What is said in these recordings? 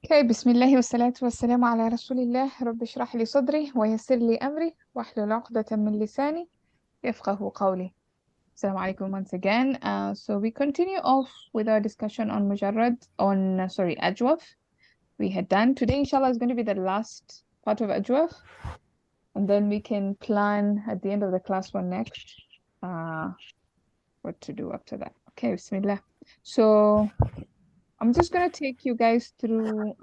Okay, بسم الله والصلاة والسلام على رسول الله رب اشرح لي صدري ويسر لي أمري واحلل عقدة من لساني يفقه قولي. Assalamu alaikum once again. So we continue off with our discussion on mujarrad on Ajwaf. We had done today, inshallah, is going to be the last part of Ajwaf, and then we can plan at the end of the class for next what to do after that. Okay, Bismillah. So I'm just going to take you guys through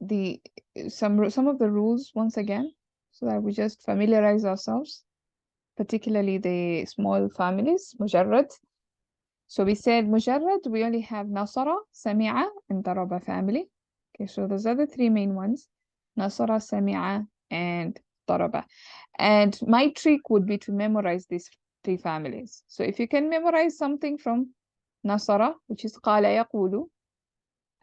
the some of the rules once again, so that we just familiarize ourselves, particularly the small families, mujarrad. So we said mujarrad, we only have nasara, sami'a, and daraba family. Okay, so those are the three main ones: nasara, sami'a, and daraba. And my trick would be to memorize these three families. So if you can memorize something from nasara, which is qala yaqulu,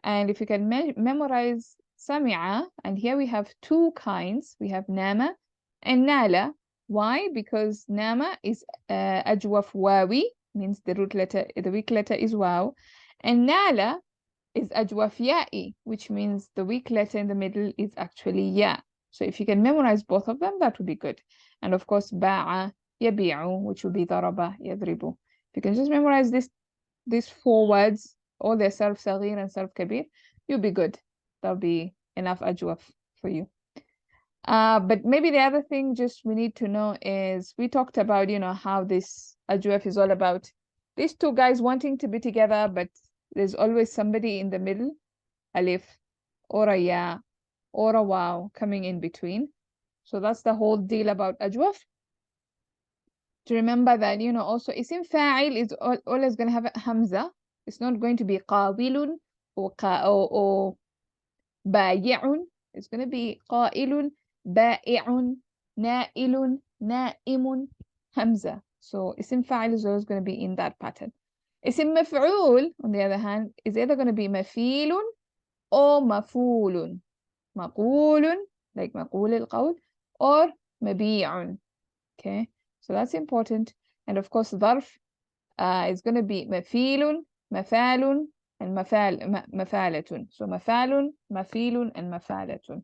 and if you can memorize sami'a, and here we have two kinds. We have nama and nala. Why? Because nama is ajwaf wawi, means the root letter, the weak letter is waw. And nala is ajwaf ya'i, which means the weak letter in the middle is actually ya. So if you can memorize both of them, that would be good. And of course, ba'a, yabi'u, which would be daraba, yadribu. If you can just memorize these four words, all their sarf saghir and sarf kabeer, you'll be good. That'll be enough ajwaf for you. But maybe the other thing just we need to know is we talked about, how this ajwaf is all about these two guys wanting to be together, but there's always somebody in the middle, alif, or a ya, or a waw coming in between. So that's the whole deal about ajwaf. To remember that, also isim fa'il is always going to have a hamza. It's not going to be qawilun or bayi'un. It's going to be qailun, ba'i'un, na'ilun, na'imun, hamza. So isim fa'il is always going to be in that pattern. Isim maf'ul, on the other hand, is either going to be mafilun or mafulun. Maqulun, like maqul al-qawl, or mabi'un. Okay, so that's important. And of course, dharf is going to be mafilun, mafalun, and mafalatun. So mafalun, mafilun, and mafalatun.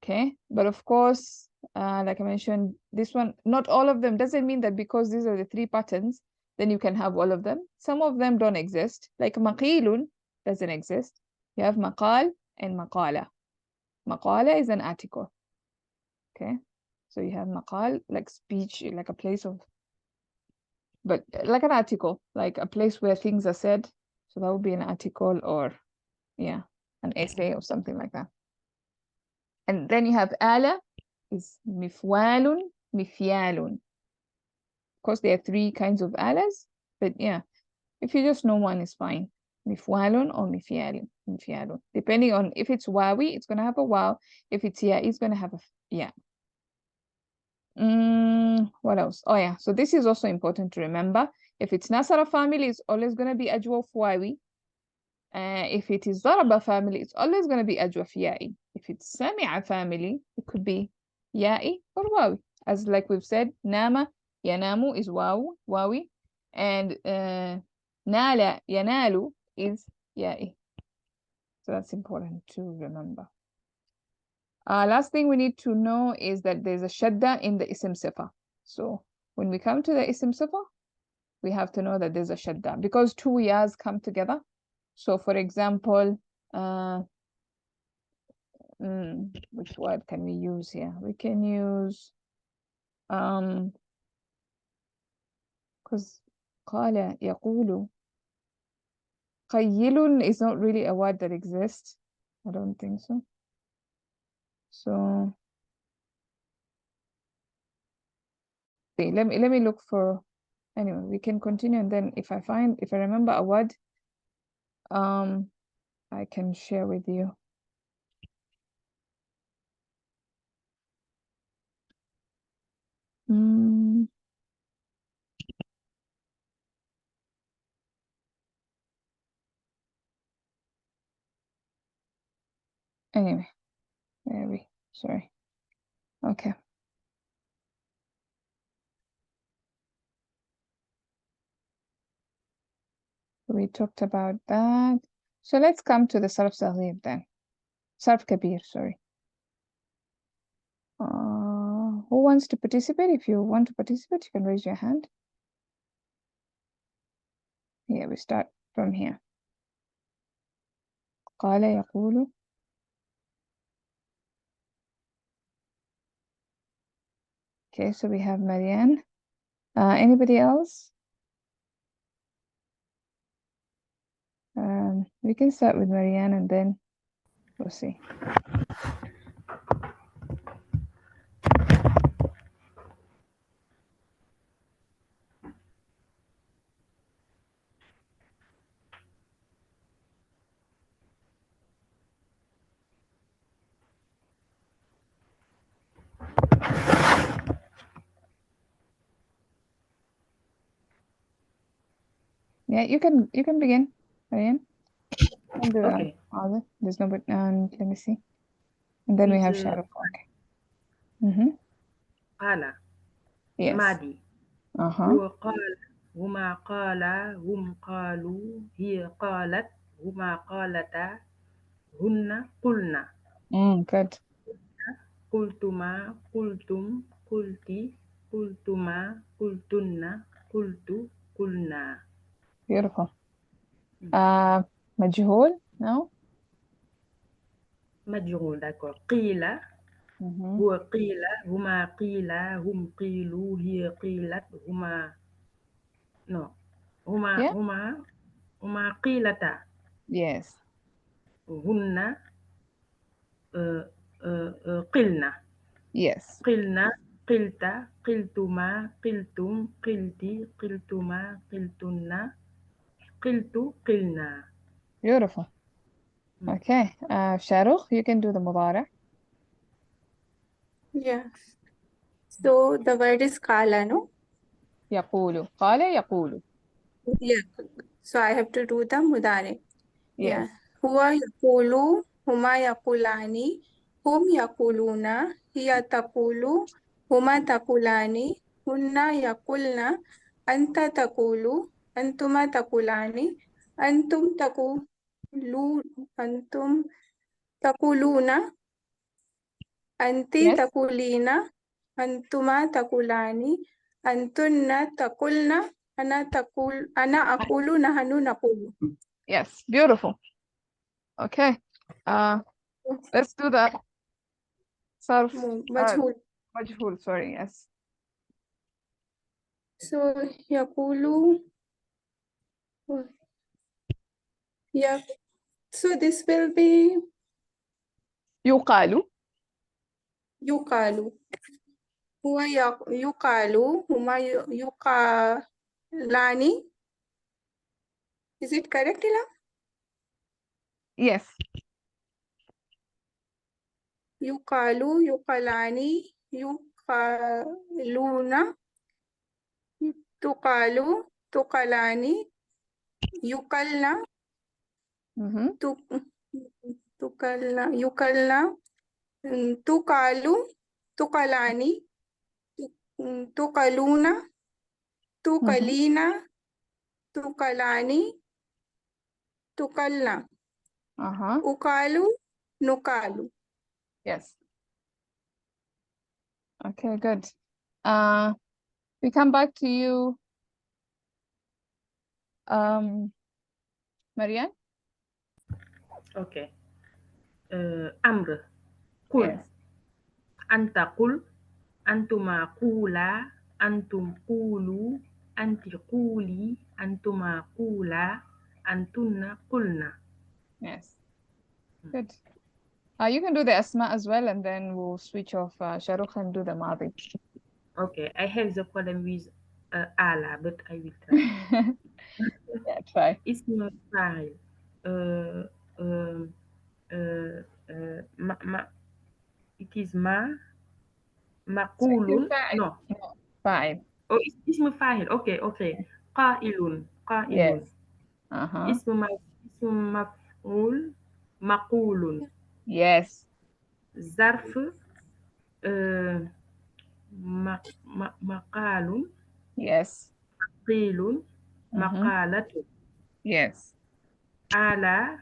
Okay, but of course, like I mentioned, this one, not all of them doesn't mean that because these are the three patterns, then you can have all of them. Some of them don't exist. Like maqilun doesn't exist. You have maqal and maqala. Maqala is an article. Okay, so you have maqal, like speech, like a place of, but like an article, like a place where things are said. So that would be an article, or yeah, an essay or something like that. And then you have ala is mifwalun, mifyalun. Of course, there are three kinds of alas, but yeah, if you just know one is fine. Mifwalun or mifyalun. Depending on if it's wawi, it's gonna have a waw. If it's ya, it's gonna have a yeah. What else? Oh yeah, so this is also important to remember. If it's Nasara family, it's always going to be Ajwaf Wawi. If it is Daraba family, it's always going to be Ajwaf Ya'i. If it's Sami'a family, it could be Ya'i or Wawi. As like we've said, Nama, Yanamu is Wawi. And Nala, Yanalu is Ya'i. So that's important to remember. Last thing we need to know is that there's a shadda in the isim sifa. So when we come to the isim sifa, we have to know that there's a shadda because two yas come together. So for example, which word can we use here? We can use because قال يقول قيل is not really a word that exists. I don't think so. So let me look for, anyway, we can continue, and then if I remember a word, I can share with you. Anyway, maybe, sorry. Okay. We talked about that. So let's come to the sarf saghir then. Sarf kabeer, sorry. Who wants to participate? If you want to participate, you can raise your hand. Here, we start from here. قال يقول. Okay, so we have Marianne. Anybody else? We can start with Marianne and then we'll see. Yeah, you can begin, Marianne. And Okay. there's no but let me see. And then we have Shahrukh. Okay. قال Yes. مادي Uh-huh. هو قال هما قالا هم قالوا هي قالت هما قالتا هن قلنا Good. قلتما قلتم قلتي قلتما قلتن قلت قلنا. Beautiful. مجهول? No? مجهول d'accord. قيل هو قيل هما قيلا هم قيلوا هي قيلت هما no هما Yeah? هما هما قيلتا Yes. هن قلنا Yes. قلنا قلت قلتما قلتم قلتي قلتما قلتن قلت قلنا. Beautiful. Okay. Shahrukh, you can do the mudara. Yeah. So the word is kala, no? يقول. قال يقول. Yeah. So I have to do the mudare. Yes. Yeah. Huwa yakulu, huma yakulani, hum yakuluna, hiya takulu, huma takulani, hunna yakulna, anta takulu, antuma takulani, antum takulu, antum takuluna, anti Yes. takulina, antuma takulani, antunna takulna, ana akulu, nahanu nakulu. Yes. Beautiful. Okay. Let's do the sarf. Majhul. Majhul, sorry. Yes. So yakulu. Yeah. So this will be يقال. yukalu. Huwa yukalu. Huma yukalani. Is it correct, Ila? Yes. Yukalu, yukalani, yukaluna, tukalu, tukalani, yukalna, yukalna, tukalu, tukalani, tukaluna, tukalina, tukalani, tukalna. Ukalu, nukalu. Yes. Okay, good. We come back to you, Marianne. Okay. Amr قل Yes. أنت قل أنتما قولا أنتم قولوا أنت قولي أنتما قولا أنتن قلنا. Yes. Good. You can do the asma as well, and then we'll switch off Shahrukh and do the madi. Okay, I have the problem with ala, but I will try. Yeah, try. اسم فاعل it is مقول no Fine. oh اسم فاعل okay قائل Yes. قائل Uh-huh. اسم مفعول مقول Yes. ظرف مقال Yes. قيل مقالة Yes. آلة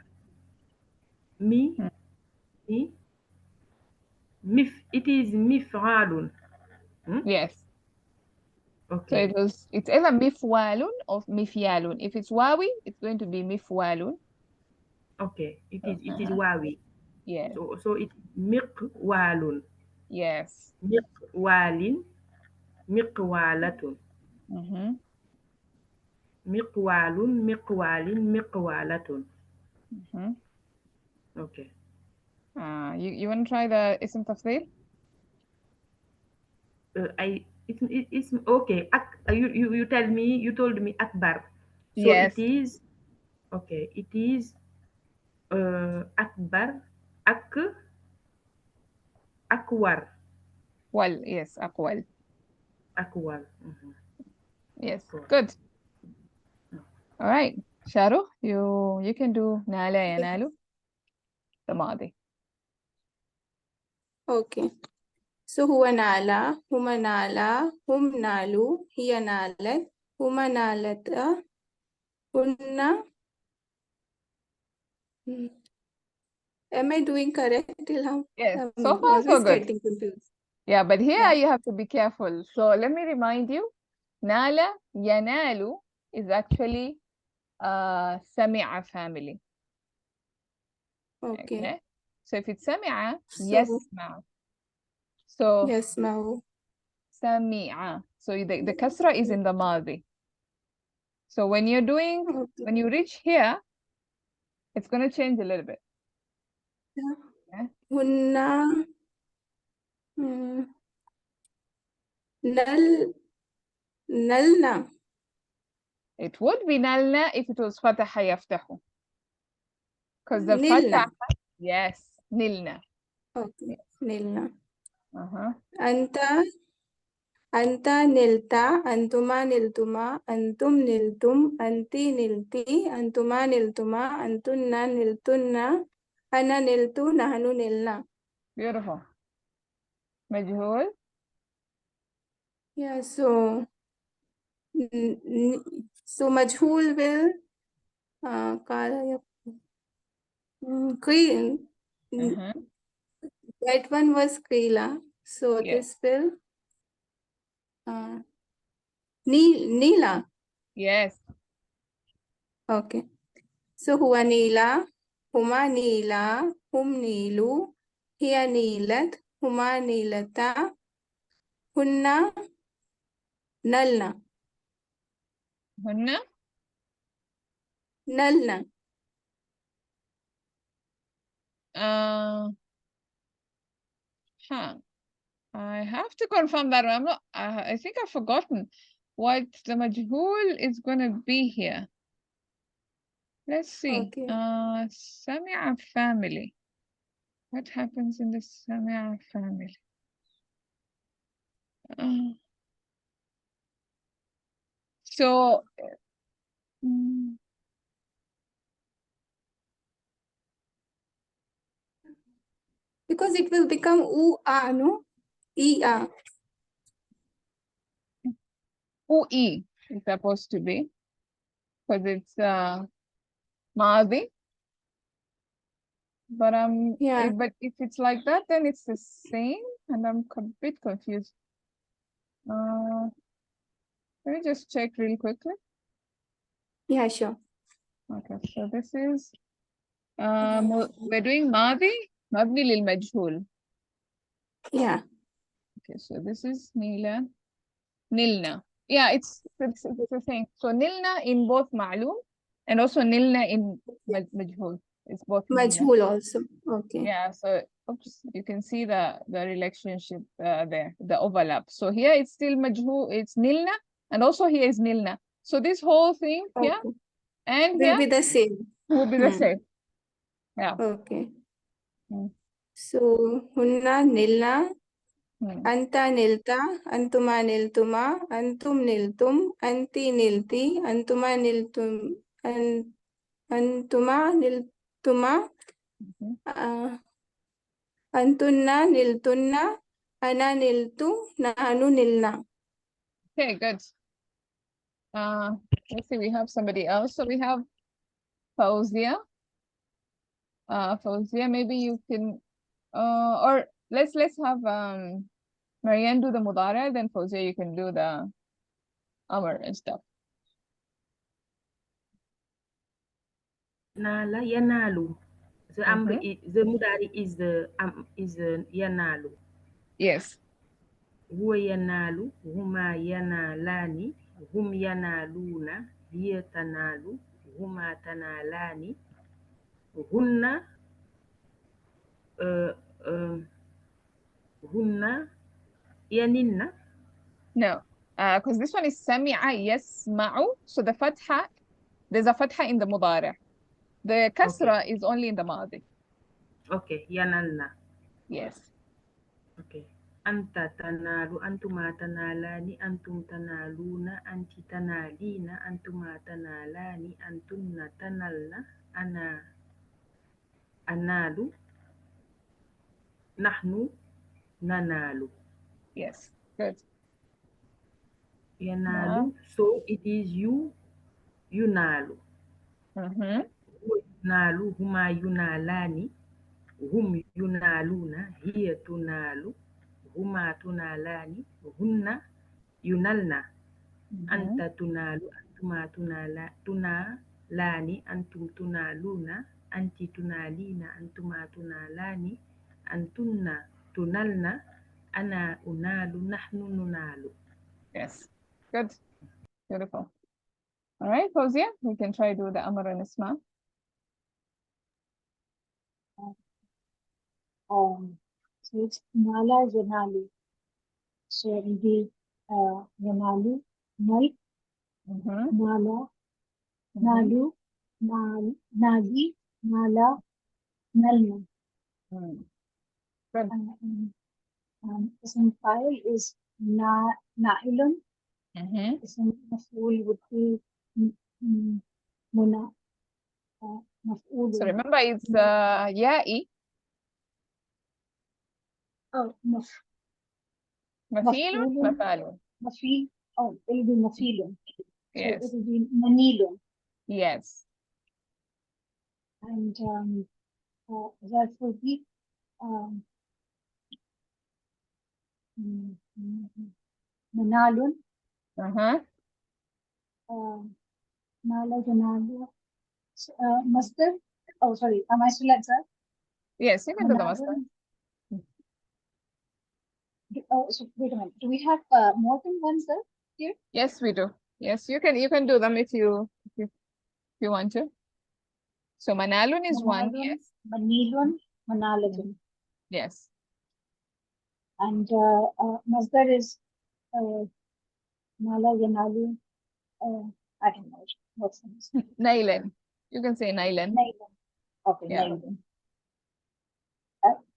Mi, Hmm. mi, it is mif'alun. Yes. So Okay, it's either mifwalun or mifyalun. If it's wawi, it's going to be mifwalun. okay. It is Uh-huh. wawi. Yes. So it miqwalun, Yes. miqwalin, miqwalatun, Mm-hmm. miqwalun, miqwalin, miqwalatun. Mm-hmm. Okay. You want to try the ism tafdil? It's okay. You tell me. You told me akbar. So it Yes. is okay. It is akbar, ak, akwar, Well, yes, aqwal. akwar. Mhm. Yes. Akwar. Good. All right. Sharu, you can do nala yanalu, the madi. Okay. So huwa nala, huma nala, hum nalu, hiya nalat, huma nalata, hunna. Hmm. Am I doing correct, Ilham? Yes. So I'm far, so always good. getting confused. Yeah, but here Yeah. you have to be careful. So let me remind you, nala yanalu is actually sami'a family. Okay. Okay. So if it's sami'a, So yasma. So yes, Mahu. sami'a. So the kasra is in the madi. So when you're doing, Okay. when you reach here, it's going to change a little bit. Yeah. Okay? Hunna. Nal. Nalna. It would be nalna if it was fataha yaftahu. Because the Nilna. fatah, yes, nilna. Okay. Nilna. Uh-huh. Anta. Anta nilta. Antuma niltuma. Antum niltum. Anti nilti. Antuma niltuma. Antunna niltunna. Ana niltu. Nahnu nilna. Beautiful. Majhul. Yeah. So majhul will kala. Uh-huh. That one was Krila. So Yeah. this will uh, Neela. Yes. Okay. So huwa Neela, huma Neela, hum Neelu, hiya Neelat, huma Neelata, hunna Nalna. Hunna. Nalna. Uh, huh. I have to confirm that one. I'm not, I think I've forgotten what the majhul is going to be here. Let's see. Okay. Sami'a family. What happens in the Sami'a family? So, mm, Because it will become u-a, no? E-a. UE is supposed to be, because it's Maadi. But Yeah. but if it's like that, then it's the same, and I'm a bit confused. Let me just check real quickly. Yeah, sure. Okay, so this is we're doing Maadi, Mabni lil Majhul. Yeah. Okay, so this is Nila, Nilna. Yeah, it's the same. So Nilna in both Ma'lum and also Nilna in Majhul. It's both Nilna. Majhul also. Okay. Yeah, so oops, you can see the relationship there, the overlap. So here it's still Majhul, it's Nilna, and also here is Nilna. So this whole thing here Okay. and Will here be the same. will be the same. Yeah. Okay. Mm. So hunna nilna. Mm. Anta nilta, antuma niltuma, antum niltum, anti nilti, antuma niltum, antuma niltuma, Mhm. antunna niltunna, ana niltu, nahnu nilna. Okay, good. Let's see, we have somebody else. So we have Fauzia. Fauzia, maybe you can, or let's have Marianne do the mudara, then Fauzia, you can do the amr and stuff. Nala yanalu. The amr the mudari is the yanalu. Yes. Huwa yanalu, huma yanalani, hum yanaluna, hiya tanalu, huma tanalani, hunna uh, uh, hunna yaninna. No, because this one is sami'a yasma'u. So the fatha, there's a fatha in the mudari. The Okay, kasra is only in the madi. okay, yanalna. Yes. Okay. Anta tanalu, antuma tanalani, antum tanaluna, anti tanalina, antuma tanalani, antunna tanalna, ana analu, nahnu nanalu. Yes. Good. Yanalu, so it is you, yunalu. Yunalu, huma yunalani, hum yunaluna, hiya tunalu, huma tunalani, hunna yunalna. Anta tunalu, antuma tunalani, antum tunaluna, anti tunalina, antuma tunalani, antunna tunalna, ana unalu, nahnu nunalu. Yes. Good. Beautiful. All right, Fauzia, we can try do the amr and isma. So it's Nala Yanali. So it will be Yanali, Nal, Nala, Nalu, Nagi, Nala, Nalna. Good. Ism file is Nailun. Ism maf'ul would be Muna. Maf'ul. So remember, it's ya'i. Oh, Mafilun, mafalun. Mafil. Oh, it will be Mafilun. Yes. So it will be Manilun. Yes. And that will be Manalun. Nala Janalu. Masdar. Oh, sorry. Am I still at that? Yes, you can do the masdar. Oh, so wait a minute. Do we have more than one sir here? Yes, we do. Yes, you can do them if you want to. So manalun is one. Yes. Manilun, Manalajun. Yes. And Masdar is Nala Yanalu. I don't know what's the Masdar. Nailan. You can say Nailan. Nailan. Okay, Yeah. Nailan.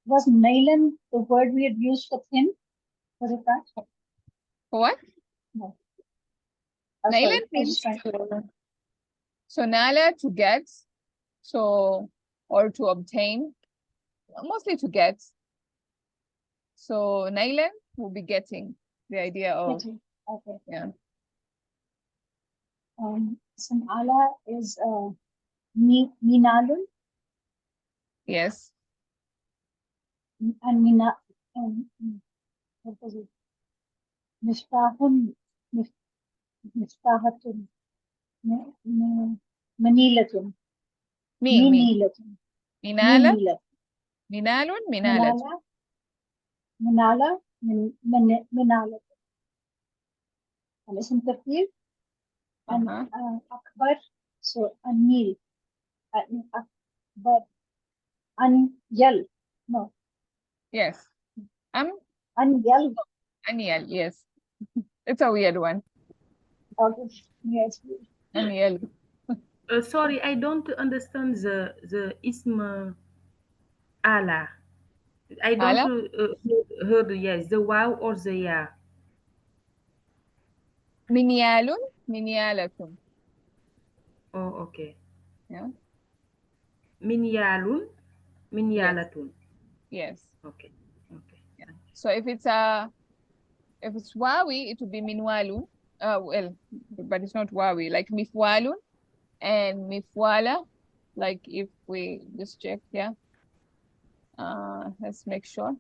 Was Nailan the word we had used for thin? Was it that? For what? No. Nailan means to, so nala, to get, so, or to obtain, mostly to get. So nailan will be getting, the idea of. Getting. Okay. Yeah. Samala is Minalun. Yes. And Mina, what was it? Miftahun, Miftahatun, Manilatun, Minilatun, Minala, Minalun, Minalatun. Minala, Minalatun. And isn't the field? And Akbar, so Anil, Akbar, Anyal, no. Yes. Anyal. Anyal, yes. It's a weird one. Okay. Yes. Anyal. Sorry, I don't understand the ism ala. I don't heard yes the wow or the ya. Minyalun, minyalatun. Oh, okay. Yeah. Minyalun, minyalatun. Yes. Okay. Okay. Yeah. So if it's wawi, it would be minwalun. Well, but it's not wawi. Like mifwalun and mifwala Like if we just check here, let's make sure.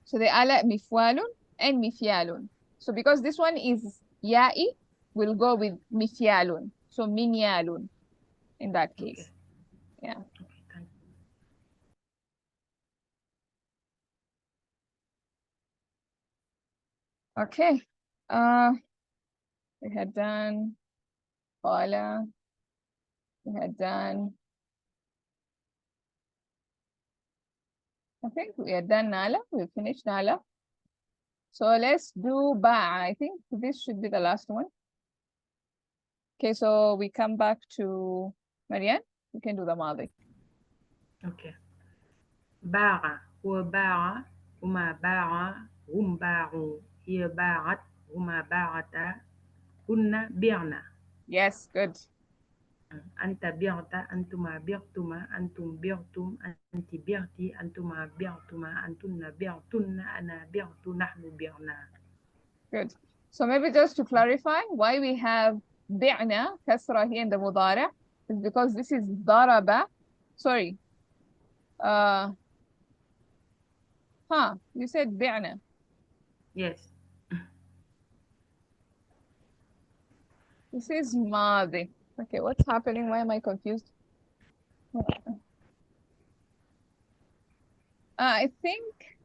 So the ala mifwalun and mifyalun. So because this one is ya'i, we'll go with mifyalun. So minyalun in that case. Okay. Yeah. Okay, thank you. Okay. We had done qala. We had done, I think we had done nala. We finished nala. So let's do ba'a. I think this should be the last one. Okay, so we come back to Marianne. You can do the madi. Okay. باع هو باع هما باع هم باعوا هي باعت هما باعتا هن بعنا. Yes, good. أنت بعت أنتما بعتما أنتم بعتم أنت بعتي أنتما بعتما أنتن بعتن أنا بعت نحن بعنا. Good. So maybe just to clarify why we have bi'na kasra here in the mudara is because this is daraba. Sorry. You said bi'na. Yes. This is madi. Okay, what's happening? Why am I confused? I think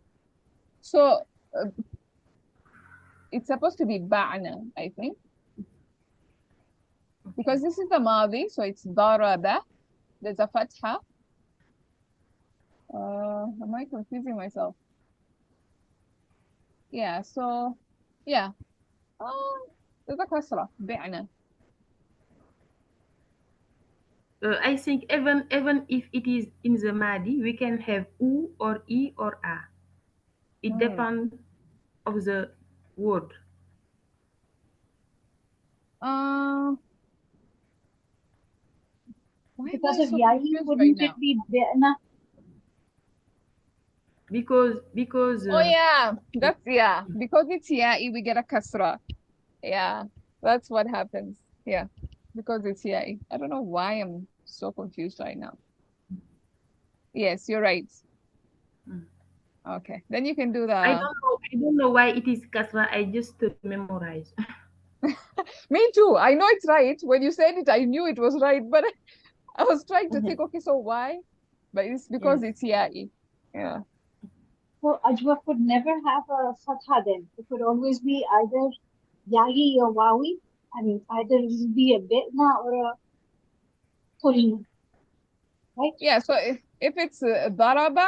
so. It's supposed to be ba'na, I think, because this is the madi, so it's daraba. There's a fatha. Am I confusing myself? Yeah, so yeah. There's a kasra, bi'na. I think even if it is in the Madi, we can have U or E or A. It depends of the word. Uh, why am Because I of so ya'i, confused right wouldn't it now? be bi'na? Because Oh yeah, because it's ya'i, we get a kasra. Yeah, that's what happens. Yeah, because it's ya'i. I don't know why I'm so confused right now. Yes, you're right. Mm. Okay, then you can do I the. don't know why it is kasra. I just memorize. Me too. I know it's right. When you said it, I knew it was right, but I was trying to think, okay, so why? But it's because Yes. it's ya'i. Yeah. So Ajwaf would never have a fatha then. It would always be either ya'i or wawi. I mean, either it would be a bi'na or a kulna, right? Yeah, so if it's daraba,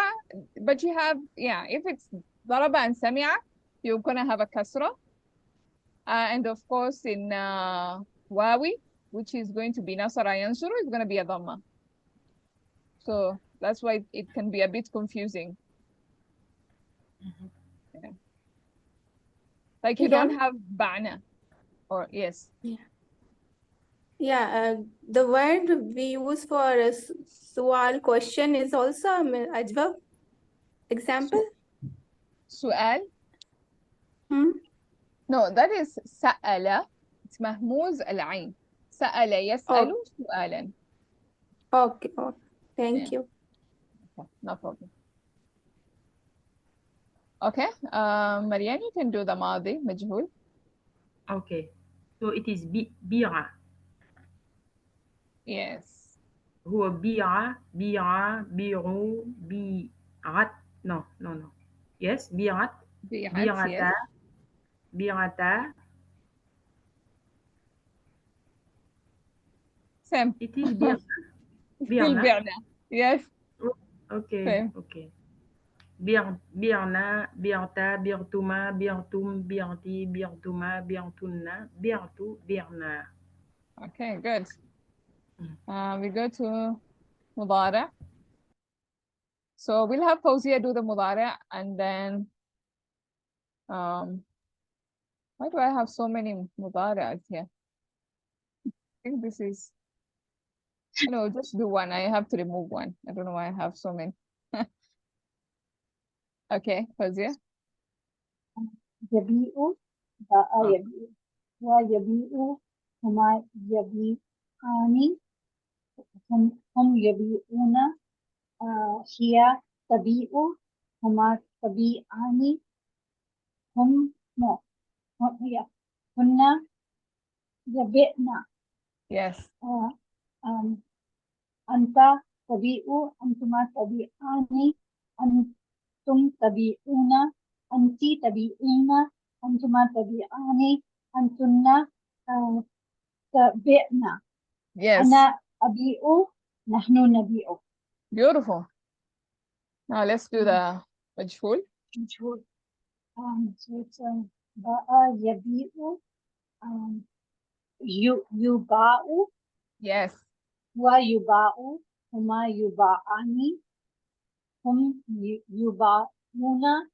but you have, if it's daraba and sami'a, you're gonna have a kasra. And of course, in wawi, which is going to be nasara yansuru, it's gonna be a dhamma. So that's why it can be a bit confusing. Yeah. Like you don't have ba'na, or yes. Yeah, the word we use for a sual question is also ajwab. Example? Su'al? No, that is sa'ala. It's mahmuz al-ain. Sa'ala yas'alu Oh, su'alan. okay. Oh, Yeah, thank you. okay, no problem. Okay, Marianne, you can do the madi, majhul. Okay. So it is bi'a. Yes. هو بيع بيعوا بيعت. No. Yes, بيعت Bi'at, yes. بيعتا بيعتا. Same. It is بيعنا. Still بيعنا. bi'na. Yes, Okay, same. okay. بيعنا بيعتا بيعتما بيعتم بيعتي بيعتما بيعتن بيعتو بيعنا. Okay, good. We go to mudara. So we'll have Fawzia do the mudara, and then why do I have so many mudaras here? I think this is no, just do one. I have to remove one. I don't know why I have so many. Okay, Fawzia. Yabi'u, ba'a Oh, yabi'u. Wa yabi'u, huma yabi'ani. هم يبيعون هي تبيع هما تبيعان هم no هي هن يبيعن Yes. آم، أنت تبيع أنتما تبيعان أنتم تبيعون أنت تبيعين أنتما تبيعان أنتن تبيعن Yes. أنا أبيع نحن نبيع. Beautiful. Now let's do the majhul. مجهول. So it's باء يبيع يباع Yes. ويباع هما يباعان هم يباعون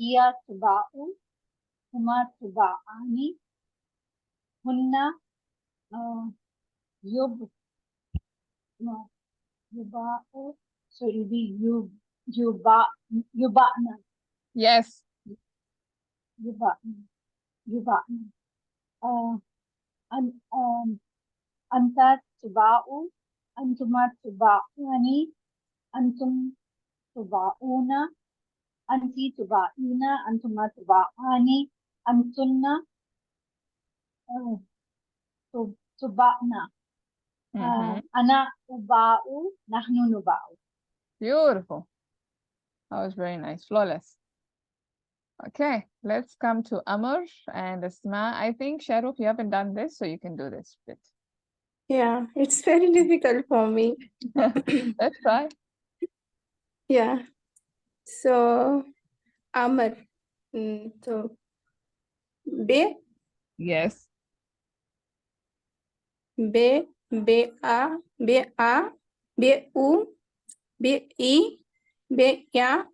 هي تباع هما تباعان هن يب يباع sorry يباعن Yes. يباعن أنت تباع أنتما تباعان أنتم تباعون أنت تباعين أنتما تباعان أنتن تباعن أنا أباع نحن نباع. Beautiful. That was very nice. Flawless. Okay, let's come to Amr and Asma. I think, Sharuf, you haven't done this, so you can do this bit. Yeah, it's very difficult for me. Let's try. Yeah. So, Amr. So, B, Yes. B, B, A, B, A, B, U, B, I, B, Ya,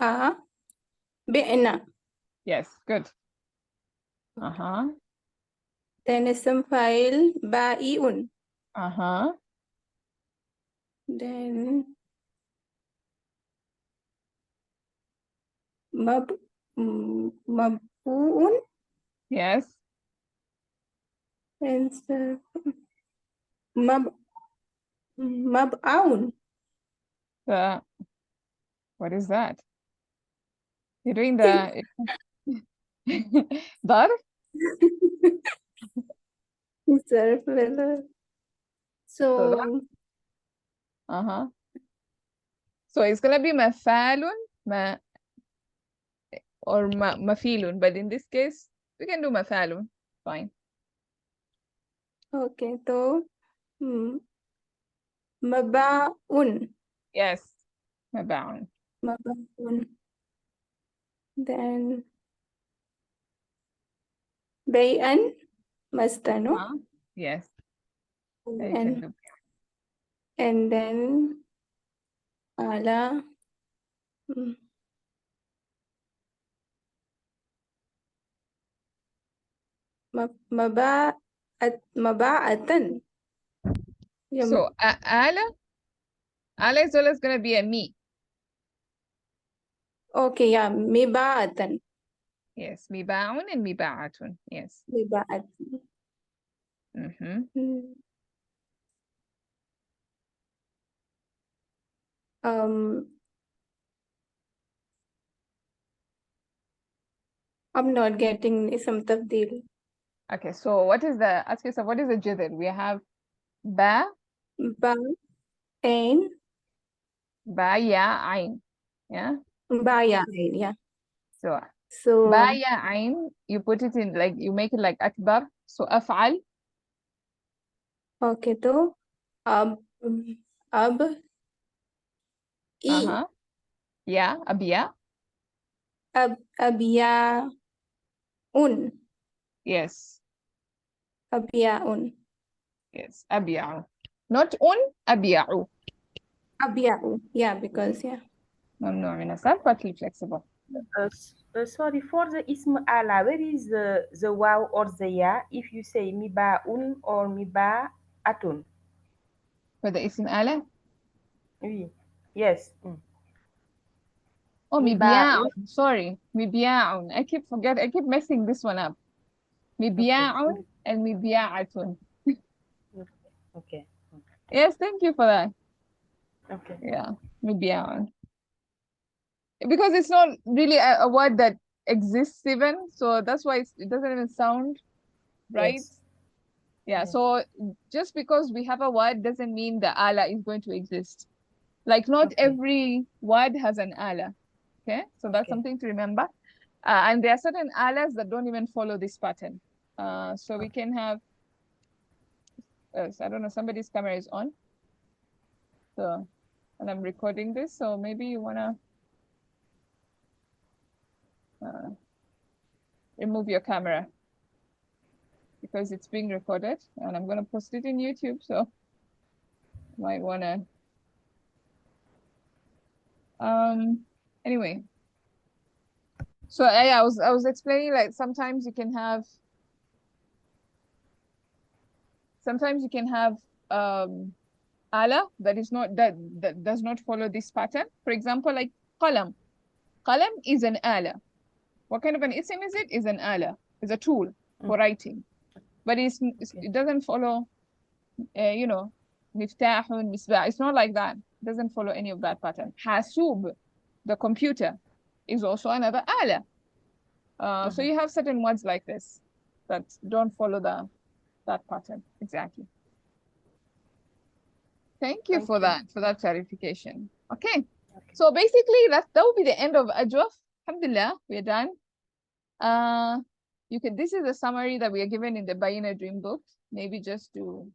A, B, N. Yes. Good. Uh-huh. Then some file Ba, I, Un. Uh-huh. Then Mab, Mabun. Yes. And Mab, Mab'aun. What is that? You're doing the Dar? Sarf. So that, So, uh-huh. So it's gonna be mafalun, ma or mafilun, but in this case, we can do mafalun. Fine. okay, so Maba'un. Yes. Mabaun. Maba'un. Then Bay'an, Mastano. Huh? Yes. Then you can do. And then Ala. Maba'atan. So ala is always gonna be a me. Okay, yeah, Miba'atan. Yes. Mibaun and miba'atun. Yes. Miba'atan. Mm-hmm. I'm not getting some tabdil. Okay, so what is the ask yourself, what is the jither? We have ba, Ba, Ain, ya, ain. Yeah. Ba, ya, Ain, yeah. So So, ba, ya, ain, you put it in like you make it like akbar. So af'al. okay, so ab, I, Uh-huh. Yeah, abiya. abiya, un, Yes. abiya, un, Yes. Abiya'u. Not abiya'u. abiya, yeah, because, yeah. ممنوع من الصرف but flexible. Sorry, for the ism ala, where is the wow or the ya if you say miba'un or miba'atun? For the ism ala? Oui. Yes. Oh, Miba'un. mibiya'un. Sorry. Mibiya'un. I keep messing this one up. Mibiya'un and mibiya'atun. Okay. Yes, thank you for that. Okay. Yeah, mibyan. Because it's not really a word that exists even, so that's why it doesn't even sound right. Yes. Yeah, Yes. so just because we have a word doesn't mean the ala is going to exist. Like not Okay. every word has an ala. Okay, so that's Okay. something to remember. And there are certain alas that don't even follow this pattern. So we can have, I don't know, somebody's camera is on. So, and I'm recording this, so maybe you wanna remove your camera because it's being recorded and I'm gonna post it in YouTube, so you might wanna, anyway. So yeah, I was explaining like sometimes you can have ala that is not that does not follow this pattern. For example, like qalam. Qalam is an ala. What kind of an ism is it? Is an ala. Is a tool for writing. But Okay. it doesn't follow you know, miftahun, misbah. It's not like that. It doesn't follow any of that pattern. Hasub, the computer, is also another ala. So you have certain words like this that don't follow that pattern exactly. Thank you Thank for you. that clarification. Okay. Okay. So basically that will be the end of Ajwaf. Alhamdulillah, we're done. This is a summary that we are given in the Bayina Dream book. Maybe just to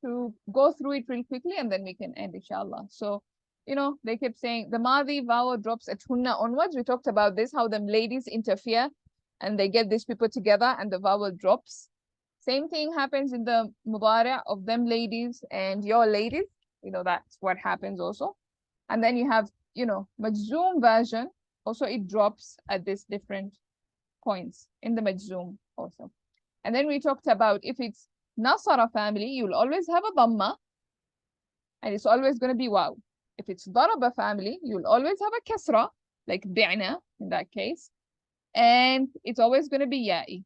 go through it real quickly and then we can end, inshallah. So, you know, they kept saying the Madi vowel drops at Hunna onwards. We talked about this, how the ladies interfere and they get these people together and the vowel drops. Same thing happens in the Mudari' of them ladies and your ladies. You know, that's what happens also. And then you have, you know, Majzoom version. Also, it drops at these different points in the Majzoom also. And then we talked about if it's Nasara family, you'll always have a Dhamma and it's always going to be Waw. If it's Daraba family, you'll always have a Kasra, like Bi'na in that case. And it's always going to be Ya'i.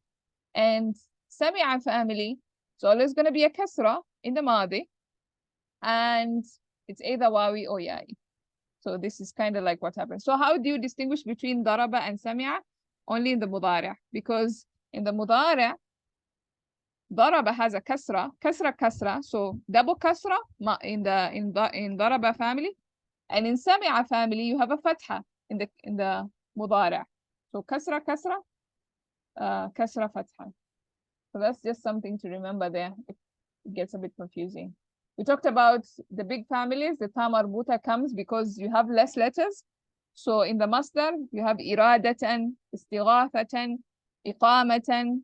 And Sami'a family, it's always going to be a Kasra in the Madi. And it's either Wawi or Ya'i. So this is kind of like what happens. So how do you distinguish between Daraba and Sami'a? Only in the Mudari'. Because in the Mudari', Daraba has a kasra, so double kasra in Daraba family, and in Sami'a family you have a fatha in the mudari'. So kasra, kasra, fatha. So that's just something to remember there. It gets a bit confusing. We talked about the big families. The ta marbuta comes because you have less letters. So in the masdar you have iradatan, istighathatan, iqamatan,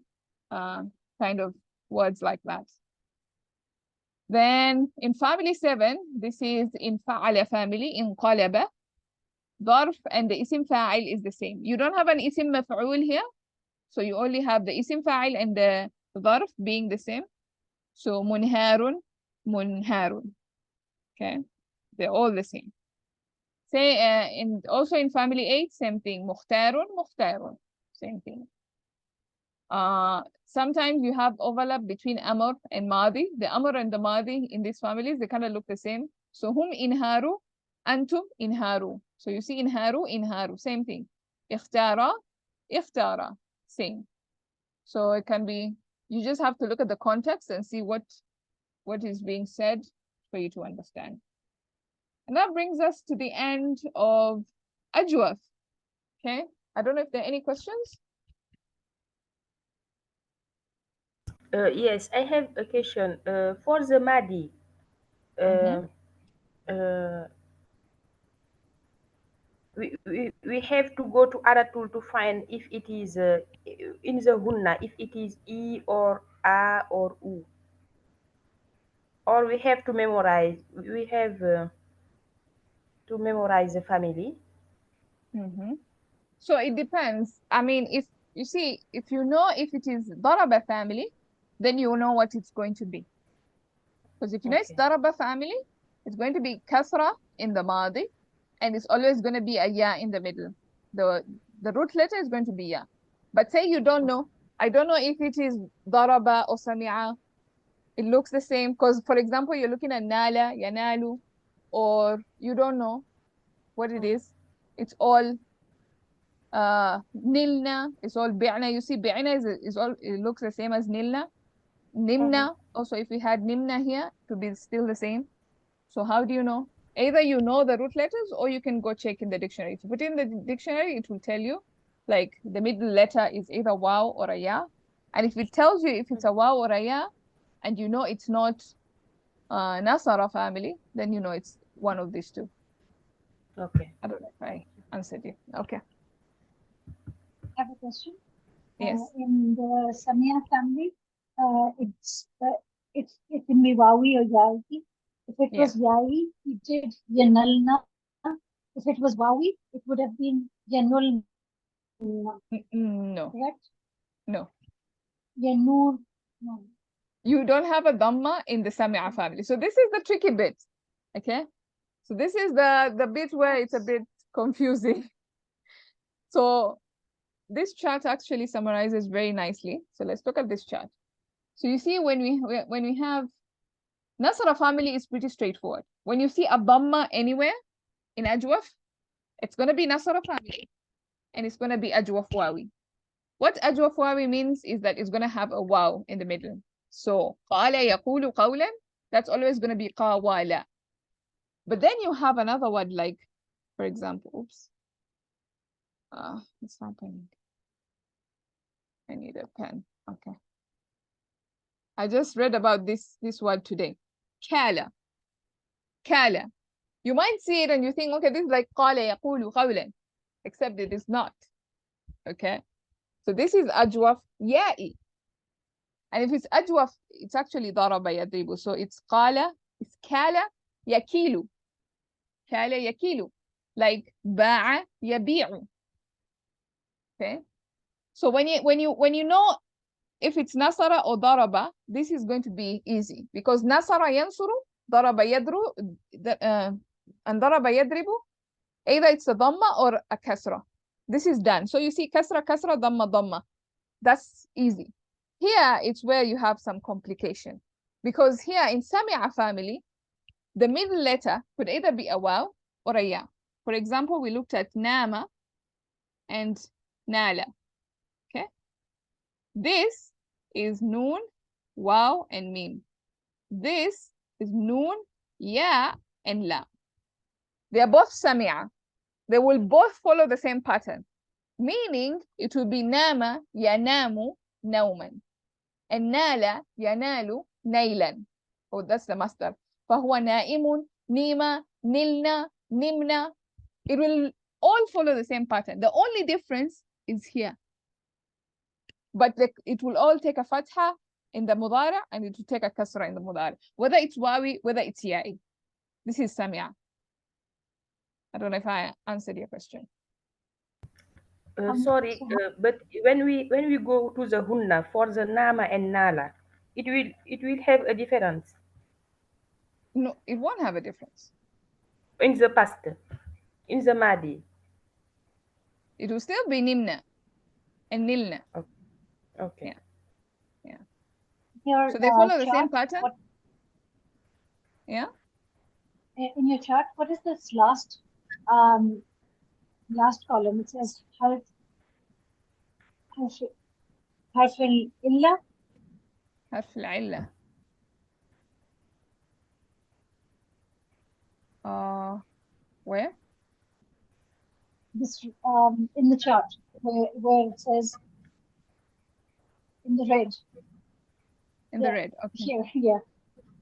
kind of words like that. Then in family 7, this is in fa'ala family, in qalaba, ظرف, and the isim fa'il is the same. You don't have an isim maf'ul here, so you only have the isim fa'il and the ظرف being the same. So munharun, munharun. Okay, they're all the same. Say also in family 8, same thing. Mukhtarun, mukhtarun, same thing. Sometimes you have overlap between Amr and Madi. The Amr and the Madi in these families, they kind of look the same. So hum inharu, antum inharu. So you see inharu, inharu, same thing. Ikhtara, ikhtara, same. So it can be, you just have to look at the context and see what is being said for you to understand. And that brings us to the end of Ajwaf. Okay, I don't know if there are any questions. Yes, I have a question. For the Madi, Mm-hmm. uh, we have to go to other tool to find if it is in the hunna, if it is e or a or u, or we have to memorize. We have to memorize the family. Mm-hmm. So it depends. I mean, if you see, if you know if it is Daraba family, then you know what it's going to be. Because if you know it's Okay. Daraba family, it's going to be Kasra in the Madi, and it's always going to be a Ya in the middle. The root letter is going to be Ya. But say you don't know. I don't know if it is Daraba or Sami'a. It looks the same because, for example, you're looking at nala, yanalu, or you don't know what it is. It's all nilna, it's all bi'na. You see, bi'na is all, it looks the same as nilna. Nimna, also if we had nimna here, it would be still the same. So how do you know? Either you know the root letters or you can go check in the dictionary. If you put in the dictionary, it will tell you like the middle letter is either waw or a ya. And if it tells you if it's a waw or a ya, and you know it's not Nasara family, then you know it's one of these two. Okay. I don't know if I answered you. Okay. I have a question. Yes. In the Samia family, it can be Wawi or Yahi. If it was Yahi, he did Yanalna. If it was Wawi, it would have been Yanulna. No. Correct? No. Yanur. No. You don't have a dhamma in the Samia family. So this is the tricky bit. Okay. So this is the bit where it's a bit confusing. So this chart actually summarizes very nicely. So let's look at this chart. So you see when we have Nasara family is pretty straightforward. When you see a dhamma anywhere in Ajwaf, it's going to be Nasara family and it's going to be Ajwaf wawi. What Ajwaf wawi means is that it's going to have a waw in the middle. So qala yaqulu qawlan, that's always going to be qawala. But then you have another word like, for example, oops. It's happening. I need a pen. Okay. I just read about this word today. Kala. Kala. You might see it and you think, okay, this is like qala yaqulu qawlan, except it is not. Okay. So this is ajwaf ya'i. And if it's ajwaf, it's actually daraba yadribu. So it's qala, it's kala yakilu. Kala yakilu. Like ba'a yabi'u. Okay. So when you know if it's nasara or daraba, this is going to be easy because nasara yansuru, daraba yadru, and daraba yadribu, either it's a dhamma or a kasra. This is done. So you see kasra, kasra, dhamma, dhamma. That's easy. Here it's where you have some complication because here in Sami'a family, the middle letter could either be a waw or a ya. For example, we looked at nama and nala. Okay. This is noon, waw, and mim. This is noon, ya, and la. They are both sami'a. They will both follow the same pattern, meaning it will be nama, yanamu, nauman, and nala, yanalu, nailan. Oh, that's the master. فهو نائم, nima, nilna, nimna. It will all follow the same pattern. The only difference is here. But it will all take a fatha in the mudara and it will take a kasra in the mudara. Whether it's wawi, whether it's ya'i. This is samia. I don't know if I answered your question. Sorry, but when we go to the hunna for the nama and nala, it will have a difference No, it won't have a difference. in the past, in the madi. It will still be nimna and nilna. Okay. Yeah. Your So they follow the same chart, pattern. Yeah. In your chart, what is this last column? It says harf illa. حرف العلة. Where? This in the chart where it says in the red. In the red. Okay. Here, yeah.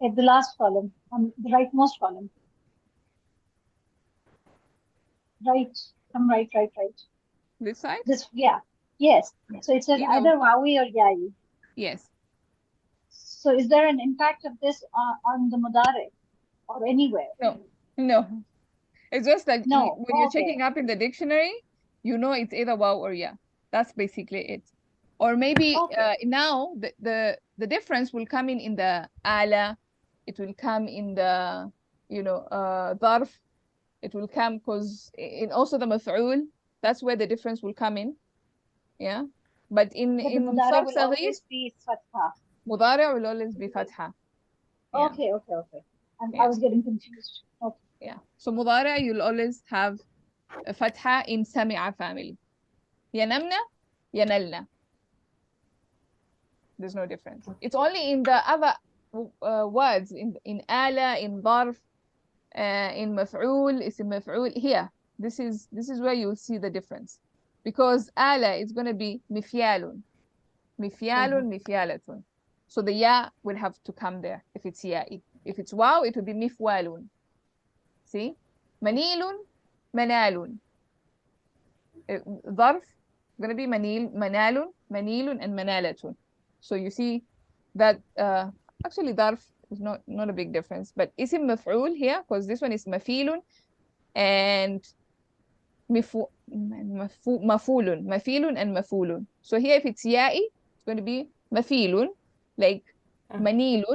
At the last column, the rightmost column. Right. I'm right. This side? This, yeah. Yes. So it says either wawi or ya'i. Yes. So is there an impact of this on the mudare or anywhere? No. It's just that No. when you're checking up in the dictionary, you know it's either waw or ya. That's basically it. Or maybe now the difference will come in the ala. It will come in the dharf. It will come because in also the maf'ul, that's where the difference will come in. But in sarf will always be fatha. mudari will always be fatha. Yeah. Okay. I Yeah. was getting confused. Okay. Yeah. So مضارع you'll always have a فتحة in سمع family. ينمنا ينلنا. There's no difference. It's only in the other words in آلة, in ظرف, in مفعول, اسم مفعول. Here, this is where you'll see the difference. Because آلة is going to be مفيال, مفيال, مفيالة. So the ya will have to come there if it's ya'i. If it's waw, it will be مفوال. See? منيل, منال. ظرف going to be منيل, منال, منيل, and منالة. So you see that actually ظرف is not a big difference, but اسم مفعول here because this one is مفيل and مفول, مفيل and مفول. So here if it's ya'i, it's going to be مفيل, like منيل,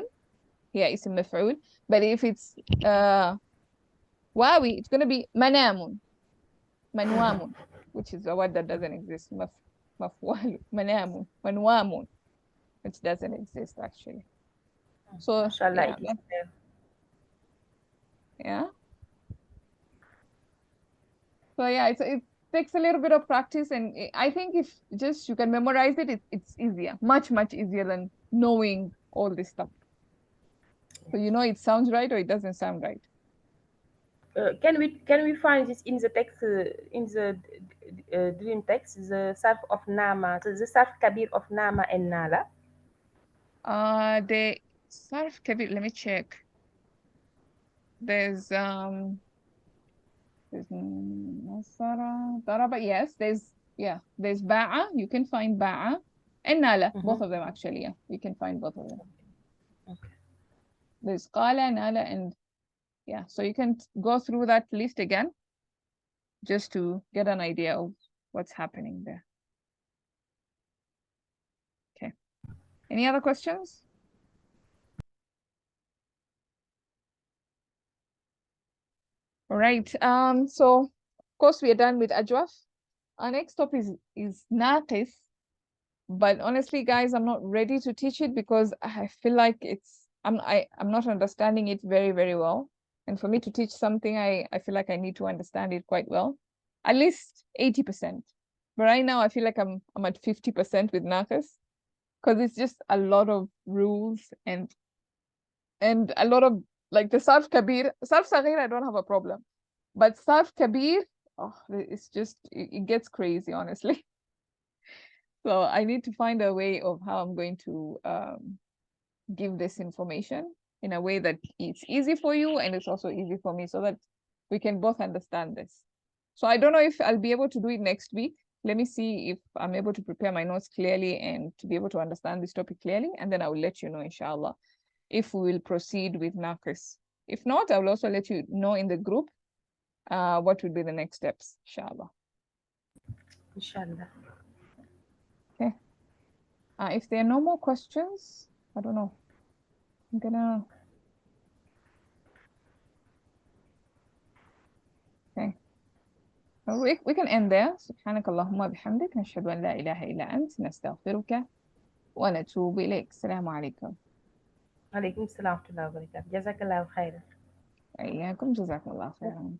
here اسم مفعول. But if it's واوي, it's going to be منام, منوام, which is a word that doesn't exist. مفوال, منام, منوام, which doesn't exist actually. So Mashallah, yeah, it is there. yeah. So yeah, it takes a little bit of practice, and I think if just you can memorize it, it's easier, much easier than knowing all this stuff. So you know it sounds right or it doesn't sound right. Can we find this in the text in the dream text, the sarf of nama, the sarf kabeer of nama and nala? The sarf kabir, let me check. There's nasara, daraba, yes, there's ba'a, you can find ba'a, and nala, both of them actually, yeah, you can find both of them. Okay. There's qala, nala, and yeah, so you can go through that list again just to get an idea of what's happening there. Okay, any other questions? All right, so of course we are done with Ajwaf. Our next topic is naqis, but honestly guys, I'm not ready to teach it because I feel like I'm not understanding it very well, and for me to teach something, I feel like I need to understand it quite well, at least 80%. But right now I feel like I'm at 50% with naqis because it's just a lot of rules and a lot of, like, the sarf kabir, sarf saghir I don't have a problem, but sarf kabir, oh, it's just it gets crazy honestly. So I need to find a way of how I'm going to give this information in a way that it's easy for you and it's also easy for me so that we can both understand this. So I don't know if I'll be able to do it next week. Let me see if I'm able to prepare my notes clearly and to be able to understand this topic clearly, and then I will let you know, inshallah, if we will proceed with naqis. If not, I will also let you know in the group what would be the next steps, inshallah. Inshallah. Okay. If there are no more questions, I don't know. I'm gonna. Okay. We can end there. سبحانك اللهم وبحمدك نشهد أن لا إله إلا أنت نستغفرك ونتوب إليك. السلام عليكم. Alaikum salam wa rahmatullahi wa barakatuh. Jazakallah khairan. إياكم جزاكم الله خيرا.